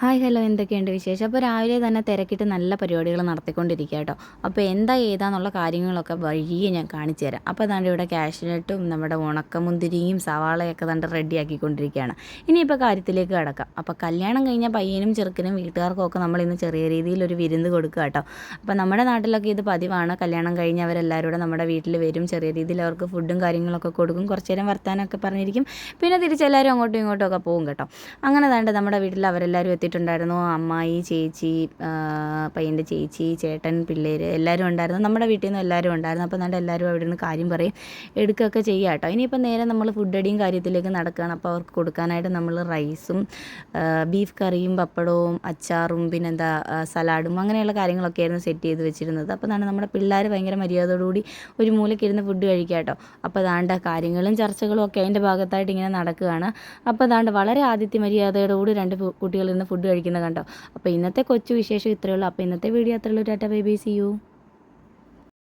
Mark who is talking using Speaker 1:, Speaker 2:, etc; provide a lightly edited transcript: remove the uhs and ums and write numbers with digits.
Speaker 1: Hi hello എന്തൊക്കെയുണ്ട് വിശേഷം? അപ്പോൾ രാവിലെ തന്നെ തിരക്കിട്ട് നല്ല പരിപാടികൾ നടത്തിക്കൊണ്ടിരിക്കുക കേട്ടോ. അപ്പോൾ എന്താ ഏതാന്നുള്ള കാര്യങ്ങളൊക്കെ വഴിയെ ഞാൻ കാണിച്ചു തരാം. അപ്പോൾ ദാണ്ട് ഇവിടെ കാഷ്നട്ടും നമ്മുടെ ഉണക്കമുന്തിരിയും സവാളയൊക്കെ ദാണ്ട് റെഡിയാക്കിക്കൊണ്ടിരിക്കുകയാണ്. ഇനിയിപ്പോൾ കാര്യത്തിലേക്ക് കിടക്കാം. അപ്പോൾ കല്യാണം കഴിഞ്ഞ പയ്യനും ചെറുക്കനും വീട്ടുകാർക്കും ഒക്കെ നമ്മളിന്ന് ചെറിയ രീതിയിലൊരു വിരുന്ന് കൊടുക്കുക കേട്ടോ. അപ്പോൾ നമ്മുടെ നാട്ടിലൊക്കെ ഇത് പതിവാണ്. കല്യാണം കഴിഞ്ഞവരെല്ലാവരും കൂടെ നമ്മുടെ വീട്ടിൽ വരും. ചെറിയ രീതിയിൽ അവർക്ക് ഫുഡും കാര്യങ്ങളൊക്കെ കൊടുക്കും. കുറച്ച് നേരം വർത്താനമൊക്കെ പറഞ്ഞിരിക്കും. പിന്നെ തിരിച്ചെല്ലാവരും അങ്ങോട്ടും ഇങ്ങോട്ടും ഒക്കെ പോകും കേട്ടോ. അങ്ങനെ ദാണ്ട് നമ്മുടെ വീട്ടിൽ അവരെല്ലാവരും എത്തിയിട്ടുണ്ടായിരുന്നു. അമ്മായി, ചേച്ചി, പയ്യൻ്റെ ചേച്ചി, ചേട്ടൻ, പിള്ളേർ എല്ലാവരും ഉണ്ടായിരുന്നു. നമ്മുടെ വീട്ടിൽ നിന്ന് എല്ലാവരും ഉണ്ടായിരുന്നു. അപ്പോൾ ദാണ്ട് എല്ലാവരും അവിടെ നിന്ന് കാര്യം പറയും, എടുക്കുകയൊക്കെ ചെയ്യുക കേട്ടോ. ഇനിയിപ്പോൾ നേരെ നമ്മൾ ഫുഡ് അടിയും കാര്യത്തിലേക്ക് നടക്കുകയാണ്. അപ്പോൾ അവർക്ക് കൊടുക്കാനായിട്ട് നമ്മൾ റൈസും ബീഫ് കറിയും പപ്പടവും അച്ചാറും പിന്നെന്താ സലാഡും അങ്ങനെയുള്ള കാര്യങ്ങളൊക്കെ ആയിരുന്നു സെറ്റ് ചെയ്ത് വെച്ചിരുന്നത്. അപ്പോൾ ദാണ്ട് നമ്മുടെ പിള്ളേർ ഭയങ്കര മര്യാദയോടുകൂടി ഒരു മൂലയ്ക്കിരുന്ന് ഫുഡ് കഴിക്കുക കേട്ടോ. അപ്പോൾ ദാണ്ട് കാര്യങ്ങളും ചർച്ചകളും ഒക്കെ അതിൻ്റെ ഭാഗത്തായിട്ട് ഇങ്ങനെ നടക്കുകയാണ്. അപ്പോൾ ദാണ്ട് വളരെ ആതിഥ്യ മര്യാദയോടുകൂടി രണ്ട് കുട്ടികൾ ഇന്ന് ഫുഡ് കഴിക്കുന്നത് കണ്ടോ. അപ്പോൾ ഇന്നത്തെ കൊച്ചു വിശേഷം ഇത്രയേ ഉള്ളൂ. അപ്പോൾ ഇന്നത്തെ വീഡിയോ അത്രയേ ഉള്ളൂ. Tata bye bye, see U.